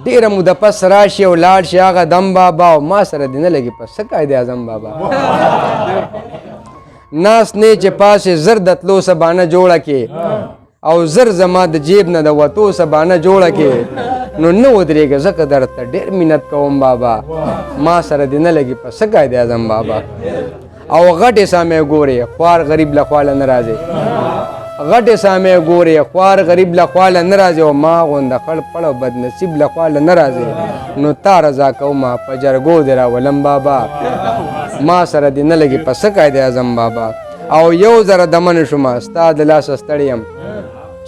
ډیره موده پس راشي او لاړ شي هغه دم بابا او ما سره دې نه لګي په څه قاید اعظم بابا ناس نه چې پاسې زر د تلو سبانه جوړه کې او زر زما د جیب نه د وتو سبانه جوړه کې نو نه ودرېږه ځکه درته ډېر مینت کوم بابا ما سره دې نه لګي په څه قاید اعظم بابا او غټې سامې ګورې خوار غریب له خواله نه راځي غټې سامې ګورې خوار غریب له خواله نه راځي او ما غونده خړ پړ او بدنصیب له خواله نه راځي نو تا رضا کومه په جرګو دې راولم بابا ما سره دې نه لګي په څه قاید اعظم بابا او یو ځره دمن شومه ستا د لاسه ستړی یم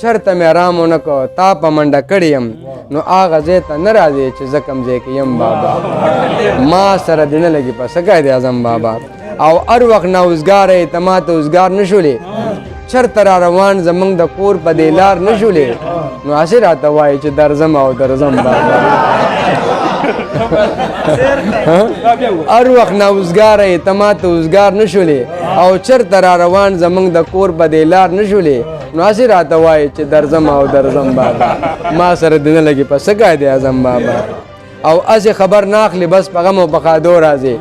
چرته مې آرام ونه کو تا په منډه کړی یم نو هغه ځای ته نه راځې چې زه کوم ځای کې یم بابا ما سره دې نه لګي په څه قاید اعظم بابا او هر وخت نه اوزګاره یې ته ماته اوزګار نه شولې چرته را روان زمونږ د کور په دې لار نه شولې نو هسې راته وایي چې درځم او درځم بابا هر وخت نه اوزګاره یې ته ماته اوزګار نه شولې او چرته را روان زمونږ د کور په دې لار نه شولې نو هسې راته وایي چې درځم او درځم بابا ما سره دې نه لګي په څه قاید اعظم بابا او هسې خبر نه اخلي بس په غم او په ښادو راځي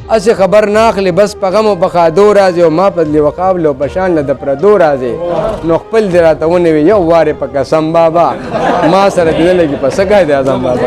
هسې خبر نه اخلي بس په غم او په ښادو راځي او ما په لیوقابل او په شان له د پردو راځي نو خپل دې راته ونیوي یو وارې په قسم بابا ما سره دې نه لګي په څه قاید اعظم بابا